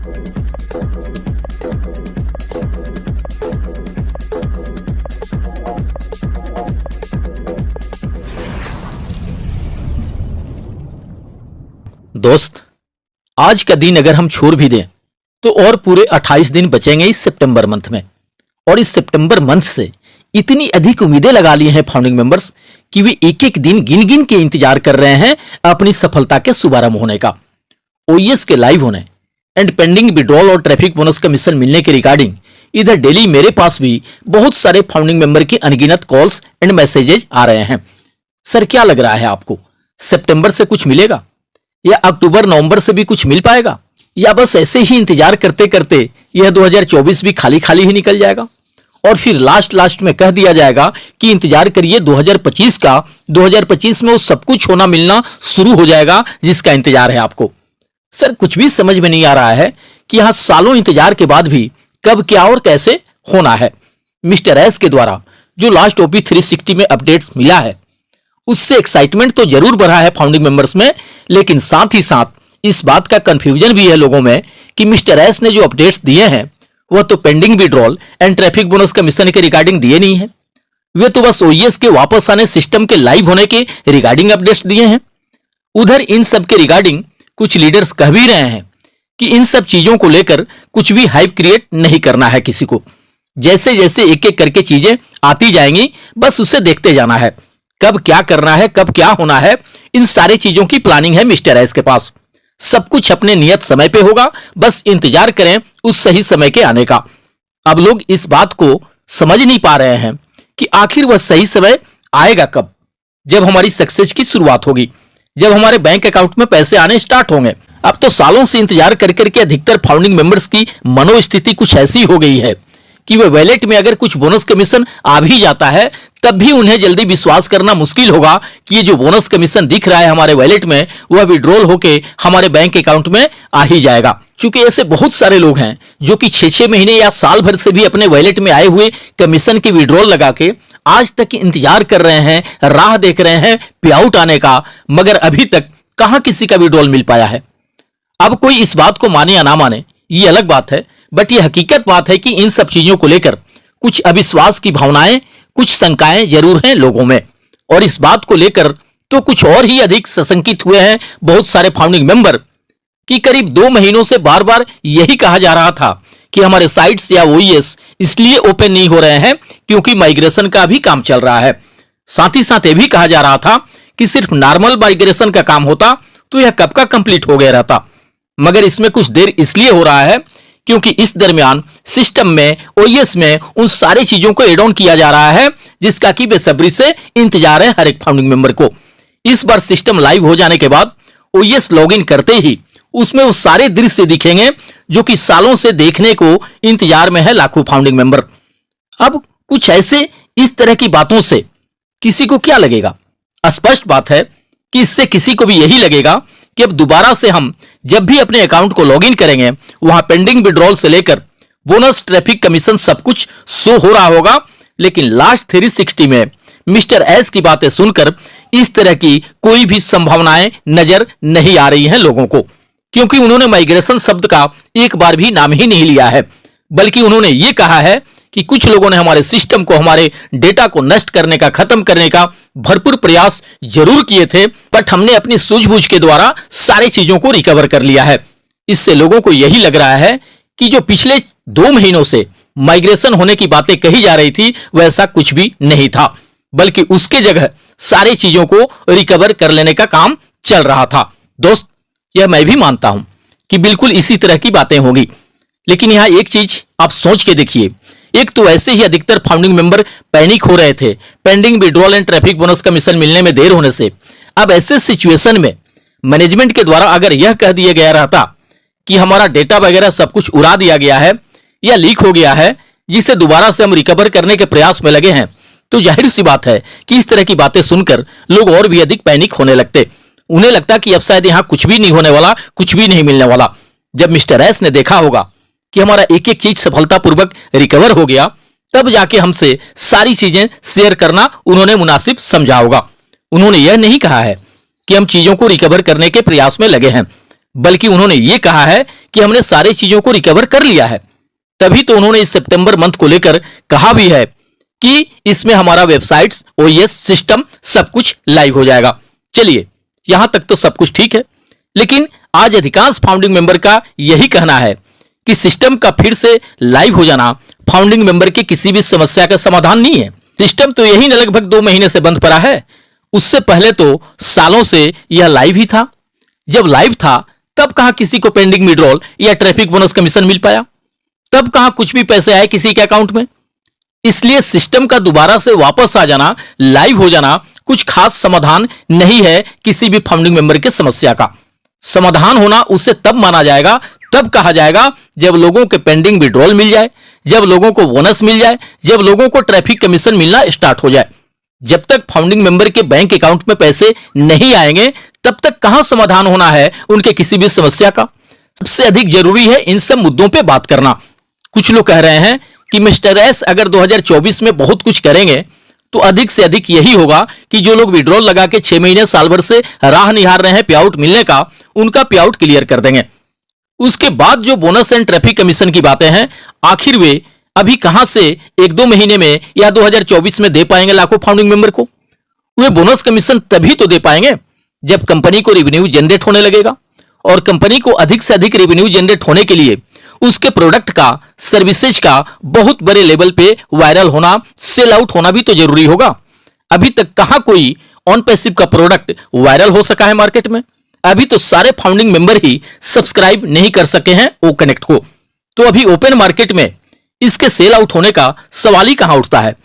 दोस्त, आज का दिन अगर हम छोड़ भी दें तो और पूरे 28 दिन बचेंगे इस सितंबर मंथ में। और इस सितंबर मंथ से इतनी अधिक उम्मीदें लगा ली हैं फाउंडिंग मेंबर्स कि वे एक एक दिन गिन गिन के इंतजार कर रहे हैं अपनी सफलता के शुभारंभ होने का। ओईएस के लाइव होने एंड पेंडिंग विड्रॉल और ट्रैफिक बोनस कमीशन मिलने के रिगार्डिंग इधर डेली मेरे पास भी बहुत सारे फाउंडिंग मेंबर की अनगिनत कॉल्स एंड मैसेजेज आ रहे हैं। सर, क्या लग रहा है आपको, सितंबर से कुछ मिलेगा या अक्टूबर नवंबर से भी कुछ मिल पाएगा, या बस ऐसे ही इंतजार करते करते यह 2024 भी खाली खाली ही निकल जाएगा और फिर लास्ट में कह दिया जाएगा कि इंतजार करिए 2025 का, 2025 में वो सब कुछ होना मिलना शुरू हो जाएगा जिसका इंतजार है आपको। सर, कुछ भी समझ में नहीं आ रहा है कि यहां सालों इंतजार के बाद भी कब क्या और कैसे होना है। मिस्टर एस के द्वारा जो लास्ट ओपी 360 में अपडेट्स मिला है उससे एक्साइटमेंट तो जरूर बढ़ा है फाउंडिंग मेंबर्स में, लेकिन साथ ही साथ इस बात का कंफ्यूजन भी है लोगों में कि मिस्टर एस ने जो अपडेट्स दिए हैं वह तो pending withdrawal and traffic bonus commission के रिगार्डिंग दिए नहीं है, वे तो बस ओईएस के वापस आने, सिस्टम के लाइव होने के रिगार्डिंग अपडेट्स दिए हैं। उधर इन सब के रिगार्डिंग कुछ लीडर्स कह भी रहे हैं कि इन सब चीजों को लेकर कुछ भी हाइप क्रिएट नहीं करना है किसी को। जैसे जैसे एक एक करके चीजें आती जाएंगी बस उसे देखते जाना है, कब क्या करना है, कब क्या होना है, इन सारी चीजों की प्लानिंग है मिस्टर एस के पास। सब कुछ अपने नियत समय पे होगा, बस इंतजार करें उस सही समय के आने का। अब लोग इस बात को समझ नहीं पा रहे हैं कि आखिर वह सही समय आएगा कब, जब हमारी सक्सेस की शुरुआत होगी, जब हमारे बैंक अकाउंट में पैसे आने स्टार्ट होंगे। अब तो सालों से इंतजार कर करके अधिकतर फाउंडिंग मेंबर्स की मनोस्थिति कुछ ऐसी हो गई है कि वे वैलेट में अगर कुछ बोनस कमीशन आ भी जाता है तब भी उन्हें जल्दी विश्वास करना मुश्किल होगा कि ये जो बोनस कमीशन दिख रहा है हमारे वैलेट में वह विड्रॉल होके हमारे बैंक अकाउंट में आ ही जाएगा। क्योंकि ऐसे बहुत सारे लोग हैं जो कि 6-6 महीने या साल भर से भी अपने वैलेट में आए हुए कमीशन की विड्रॉल लगा के आज तक इंतजार कर रहे हैं, राह देख रहे हैं पे आउट आने का, मगर अभी तक कहां किसी का विड्रॉल मिल पाया है। अब कोई इस बात को माने या ना माने ये अलग बात है, बट ये हकीकत बात है कि इन सब चीजों को लेकर कुछ अविश्वास की भावनाएं, कुछ शंकाएं जरूर हैं लोगों में। और इस बात को लेकर तो कुछ और ही अधिक सशंकित हुए हैं बहुत सारे फाउंडिंग मेंबर कि करीब 2 महीनों से बार बार यही कहा जा रहा था कि हमारे साइट्स या ओईएस इसलिए ओपन नहीं हो रहे हैं क्योंकि माइग्रेशन का भी काम चल रहा है। साथ ही साथ यह भी कहा जा रहा था कि सिर्फ नॉर्मल माइग्रेशन का काम होता तो यह कब का कंप्लीट हो गया रहता, मगर इसमें कुछ देर इसलिए हो रहा है क्योंकि इस दरमियान सिस्टम में, ओईएस में उन सारी चीजों को एड ऑन किया जा रहा है जिसका कि बेसब्री से इंतजार है हर एक फाउंडिंग मेंबर को। इस बार सिस्टम लाइव हो जाने के बाद ओईएस लॉगिन करते ही उसमें वो सारे दृश्य दिखेंगे जो कि सालों से देखने को इंतजार में है लाखों फाउंडिंग मेंबर। अब कुछ ऐसे इस तरह की बातों से किसी को क्या लगेगा? स्पष्ट बात है कि इससे किसी को भी यही लगेगा कि अब दोबारा से हम जब भी अपने अकाउंट को लॉगिन करेंगे वहां पेंडिंग विड्रॉल से लेकर बोनस, ट्रैफिक कमीशन सब कुछ शो हो रहा होगा। लेकिन लास्ट 360 में मिस्टर एस की बातें सुनकर इस तरह की कोई भी संभावनाएं नजर नहीं आ रही हैं लोगों को, क्योंकि उन्होंने माइग्रेशन शब्द का एक बार भी नाम ही नहीं लिया है, बल्कि उन्होंने ये कहा है कि कुछ लोगों ने हमारे सिस्टम को, हमारे डेटा को नष्ट करने का, खत्म करने का भरपूर प्रयास जरूर किए थे, बट हमने अपनी सूझबूझ के द्वारा सारी चीजों को रिकवर कर लिया है। इससे लोगों को यही लग रहा है कि जो पिछले 2 महीनों से माइग्रेशन होने की बातें कही जा रही थी वैसा कुछ भी नहीं था, बल्कि उसके जगह सारी चीजों को रिकवर कर लेने का काम चल रहा था। दोस्त, यह मैं भी मानता हूं कि बिल्कुल इसी तरह की बातें होंगी, लेकिन यहां एक चीज आप सोच के देखिए। एक तो ऐसे ही अधिकतर फाउंडिंग मेंबर पैनिक हो रहे थे pending withdrawal and traffic bonus commission मिलने में देर होने से। अब ऐसे सिचुएशन में मैनेजमेंट के द्वारा अगर यह कह दिया गया रहता कि हमारा डेटा वगैरह सब कुछ उड़ा दिया गया है या लीक हो गया है जिसे दोबारा से हम रिकवर करने के प्रयास में लगे हैं, तो जाहिर सी बात है कि इस तरह की बातें सुनकर लोग और भी अधिक पैनिक होने लगते। उन्हें लगता कि अब शायद यहां कुछ भी नहीं होने वाला, कुछ भी नहीं मिलने वाला। जब मिस्टर एस ने देखा होगा कि हमारा एक एक चीज सफलतापूर्वक रिकवर हो गया, तब जाके हमसे सारी चीजें शेयर करना उन्होंने मुनासिब समझा होगा। उन्होंने यह नहीं कहा है कि हम चीजों को रिकवर करने के प्रयास में लगे हैं, बल्कि उन्होंने ये कहा है कि हमने सारी चीजों को रिकवर कर लिया है। तभी तो उन्होंने इस सितंबर मंथ को लेकर कहा भी है कि इसमें हमारा वेबसाइट्स, ओएस, सिस्टम सब कुछ लाइव हो जाएगा। चलिए, यहां तक तो सब कुछ ठीक है, लेकिन आज अधिकांश फाउंडिंग मेंबर का यही कहना है कि सिस्टम का फिर से लाइव हो जाना फाउंडिंग मेंबर की किसी भी समस्या का समाधान नहीं है। सिस्टम तो यही न लगभग 2 महीने से बंद पड़ा है। उससे पहले तो सालों से यह लाइव ही था। जब लाइव था तब कहां किसी को पेंडिंग विड्रॉल या ट्रैफिक बोनस कमीशन मिल पाया? तब कहां कुछ भी पैसे आए किसी के अकाउंट में? इसलिए सिस्टम का दोबारा से वापस आ जाना, लाइव हो जाना कुछ खास समाधान नहीं है किसी भी फाउंडिंग मेंबर की समस्या का। समाधान होना उसे तब माना जाएगा, तब कहा जाएगा जब लोगों के पेंडिंग विड्रॉल मिल जाए, जब लोगों को बोनस मिल जाए, जब लोगों को ट्रैफिक कमीशन मिलना स्टार्ट हो जाए। जब तक फाउंडिंग मेंबर के बैंक अकाउंट में पैसे नहीं आएंगे तब तक कहां समाधान होना है उनके किसी भी समस्या का। सबसे अधिक जरूरी है इन सब मुद्दों पे बात करना। कुछ लोग कह रहे हैं कि मिस्टर एस अगर 2024 में बहुत कुछ करेंगे तो अधिक से अधिक यही होगा कि जो लोग विड्रॉल लगा के 6 महीने साल भर से राह निहार रहे हैं पे आउट मिलने का, उनका पे आउट क्लियर कर देंगे। उसके बाद जो बोनस एंड ट्रैफिक कमीशन की बातें हैं, आखिर वे अभी कहां से 1-2 महीने में या 2024 में दे पाएंगे लाखों फाउंडिंग मेंबर को? वे बोनस कमीशन तभी तो दे पाएंगे जब कंपनी को रेवेन्यू जनरेट होने लगेगा, और कंपनी को अधिक से अधिक रेवेन्यू जनरेट होने के लिए उसके प्रोडक्ट का, सर्विसेज का बहुत बड़े लेवल पे वायरल होना, सेल आउट होना भी तो जरूरी होगा। अभी तक कहां कोई ऑन पैसिव का प्रोडक्ट वायरल हो सका है मार्केट में? अभी तो सारे फाउंडिंग मेंबर ही सब्सक्राइब नहीं कर सके हैं ओ कनेक्ट को। तो अभी ओपन मार्केट में इसके सेल आउट होने का सवाल ही कहां उठता है।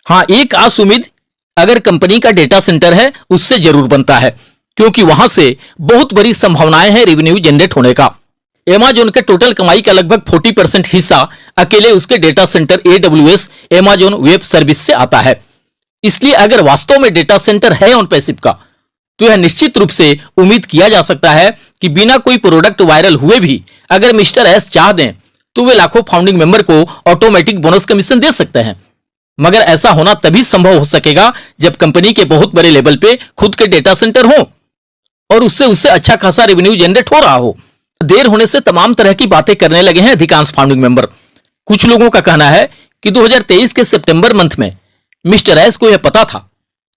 हां, एक आस उम्मीद अगर कंपनी का डेटा सेंटर है उससे जरूर बनता है, क्योंकि वहां से बहुत बड़ी संभावनाएं हैं रेवेन्यू जनरेट होने का। Amazon के टोटल कमाई का लगभग 40% हिस्सा अकेले उसके data centre AWS Amazon web service से आता है। इसलिए अगर वास्तव में डेटा सेंटर है ऑन पैसिव का, तो यह निश्चित रूप से उम्मीद किया जा सकता है कि बिना कोई प्रोडक्ट वायरल हुए भी अगर मिस्टर एस चाह दें तो वे लाखों फाउंडिंग मेंबर को ऑटोमेटिक बोनस कमीशन दे सकते हैं। मगर ऐसा होना तभी संभव हो सकेगा जब कंपनी के बहुत बड़े लेवल पे खुद के डेटा सेंटर हो और उससे अच्छा खासा रेवेन्यू जनरेट हो रहा हो। देर होने से तमाम तरह की बातें करने लगे हैं अधिकांश फाउंडिंग मेंबर। कुछ लोगों का कहना है कि 2023 के सितंबर मंथ में मिस्टर एस को यह पता था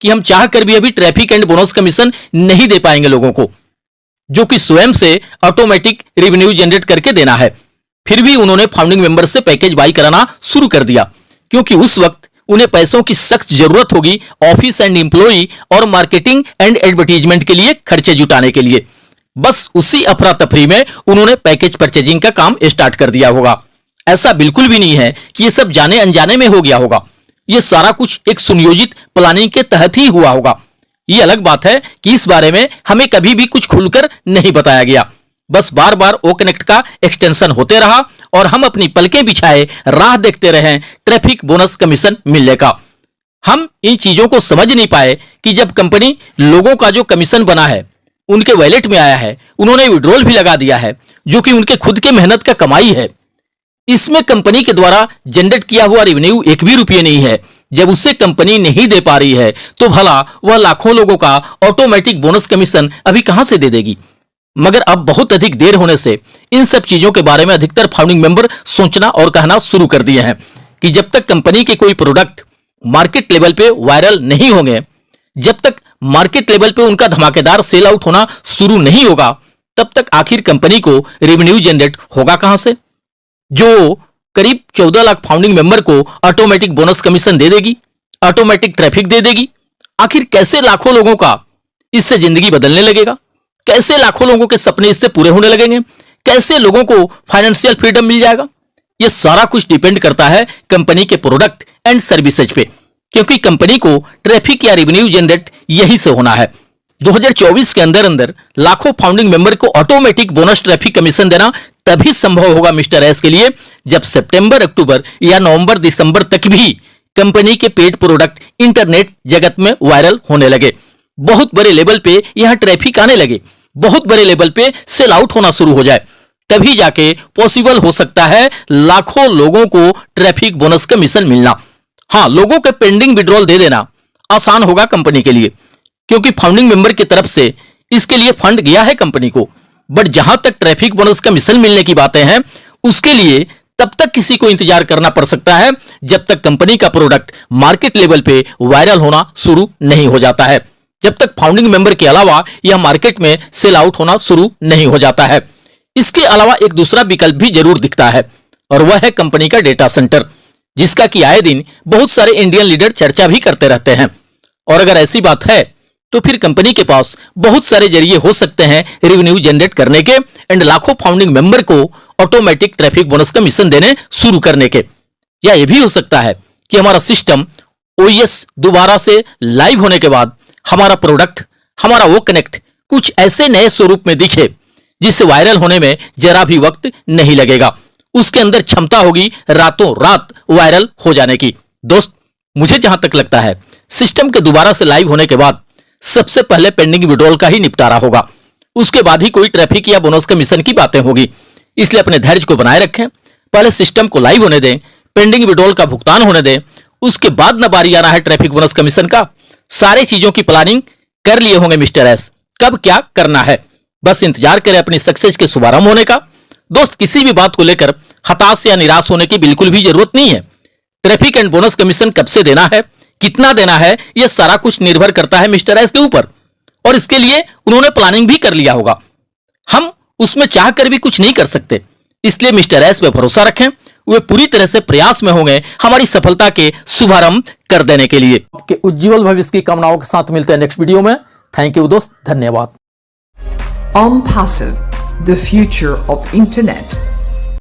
कि हम चाह कर भी अभी ट्रैफिक एंड बोनस कमीशन नहीं दे पाएंगे लोगों को, जो कि स्वयं से ऑटोमेटिक रेवेन्यू जनरेट करके देना है। फिर भी उन्होंने फाउंडिंग मेंबर से पैकेज बाई कराना शुरू कर दिया, क्योंकि उस वक्त उन्हें पैसों की सख्त जरूरत होगी ऑफिस एंड एम्प्लॉई और मार्केटिंग एंड एडवर्टीजमेंट के लिए खर्चे जुटाने के लिए। बस उसी अफरा तफरी में उन्होंने पैकेज परचेजिंग का काम स्टार्ट कर दिया होगा। ऐसा बिल्कुल भी नहीं है कि यह सब जाने अनजाने में हो गया होगा। यह सारा कुछ एक सुनियोजित प्लानिंग के तहत ही हुआ होगा। यह अलग बात है कि इस बारे में हमें कभी भी कुछ खुलकर नहीं बताया गया। बस बार बार ओ कनेक्ट का एक्सटेंशन होते रहा और हम अपनी पलकें बिछाए राह देखते रहे ट्रैफिक बोनस कमीशन मिलने का। हम इन चीजों को समझ नहीं पाए कि जब कंपनी लोगों का जो कमीशन बना है उनके वॉलेट में आया है, उन्होंने विड्रॉल भी लगा दिया है जो कि उनके खुद के मेहनत का कमाई है, इसमें कंपनी के द्वारा जनरेट किया हुआ रेवेन्यू 1 भी रुपये नहीं है। जब उसे कंपनी नहीं दे पा रही है तो भला वह लाखों लोगों का ऑटोमेटिक बोनस कमीशन अभी कहां से दे देगी? मगर अब बहुत अधिक देर होने से इन सब चीजों के बारे में अधिकतर फाउंडिंग मेंबर सोचना और कहना शुरू कर दिए हैं कि जब तक कंपनी के कोई प्रोडक्ट मार्केट लेवल पे वायरल नहीं होंगे, जब तक मार्केट लेवल पे उनका धमाकेदार सेल आउट होना शुरू नहीं होगा, तब तक आखिर कंपनी को रेवेन्यू जनरेट होगा कहां से, जो करीब 14 लाख फाउंडिंग मेंबर को ऑटोमेटिक बोनस कमीशन दे देगी, ऑटोमेटिक ट्रैफिक दे देगी। आखिर कैसे लाखों लोगों का इससे जिंदगी बदलने लगेगा? कैसे लाखों लोगों के सपने इससे पूरे होने लगेंगे? कैसे लोगों को फाइनेंशियल फ्रीडम मिल जाएगा? यह सारा कुछ डिपेंड करता है कंपनी के प्रोडक्ट एंड सर्विसेज पे, क्योंकि कंपनी को ट्रैफिक या रेवेन्यू जनरेट यही से होना है। 2024 के अंदर अंदर लाखों फाउंडिंग मेंबर को ऑटोमेटिक बोनस ट्रैफिक कमीशन देना तभी संभव होगा मिस्टर एस के लिए जब सितंबर, अक्टूबर या नवंबर, दिसंबर तक भी कंपनी के पेड प्रोडक्ट इंटरनेट जगत में वायरल होने लगे, बहुत बड़े लेवल पे यहां ट्रैफिक आने लगे, बहुत बड़े लेवल पे सेल आउट होना शुरू हो जाए। तभी जाके पॉसिबल हो सकता है लाखों लोगों को ट्रैफिक बोनस कमीशन मिलना। हां, लोगों के पेंडिंग विड्रॉल दे देना आसान होगा कंपनी के लिए, क्योंकि फाउंडिंग मेंबर की तरफ से इसके लिए फंड गया है कंपनी को। बट जहां तक ट्रैफिक बोनस कमीशन मिलने की बातें हैं, उसके लिए तब तक किसी को इंतजार करना पड़ सकता है जब तक कंपनी का प्रोडक्ट मार्केट लेवल पे वायरल होना शुरू नहीं हो जाता है, जब तक फाउंडिंग मेंबर के अलावा यह मार्केट में सेल आउट होना शुरू नहीं हो जाता है। इसके अलावा एक दूसरा विकल्प भी जरूर दिखता है और वह है कंपनी का डेटा सेंटर, जिसका कि आए दिन बहुत सारे इंडियन लीडर चर्चा भी करते रहते हैं। और अगर ऐसी बात है तो फिर कंपनी के पास बहुत सारे जरिए हो सकते हैं रेवेन्यू जनरेट करने के एंड लाखों फाउंडिंग मेंबर को ऑटोमेटिक ट्रैफिक बोनस कमीशन देने शुरू करने के। या यह भी हो सकता है कि हमारा सिस्टम ओएस दोबारा से लाइव होने के बाद हमारा प्रोडक्ट, हमारा वो कनेक्ट कुछ ऐसे नए स्वरूप में दिखे जिससे वायरल होने में जरा भी वक्त नहीं लगेगा। उसके अंदर क्षमता होगी रातों रात वायरल हो जाने की। दोस्त, मुझे जहां तक लगता है सिस्टम के दोबारा से लाइव होने के बाद सबसे पहले पेंडिंग विड्रॉल का ही निपटारा होगा, उसके बाद ही कोई ट्रैफिक या बोनस कमीशन की बातें होगी। इसलिए अपने धैर्य को बनाए रखें, पहले सिस्टम को लाइव होने दें, पेंडिंग विड्रॉल का भुगतान होने दें, उसके बाद न बारी आना है ट्रैफिक बोनस कमीशन का। सारी चीजों की प्लानिंग कर लिए होंगे मिस्टर एस, कब क्या करना है, बस इंतजार करें अपनी सक्सेस के शुभारंभ होने का। दोस्त, किसी भी बात को लेकर हताश या निराश होने की बिल्कुल भी जरूरत नहीं है। ट्रैफिक एंड बोनस कमीशन कब से देना है, कितना देना है, यह सारा कुछ निर्भर करता है मिस्टर एस के ऊपर, और इसके लिए उन्होंने प्लानिंग भी कर लिया होगा। हम उसमें चाह कर भी कुछ नहीं कर सकते। इसलिए मिस्टर एस पे भरोसा रखें, वे पूरी तरह से प्रयास में होंगे हमारी सफलता के शुभारंभ कर देने के लिए। आपके उज्जवल भविष्य की कामनाओं के साथ मिलते हैं नेक्स्ट वीडियो में। थैंक यू दोस्त, धन्यवाद। OnPassive, the future of internet.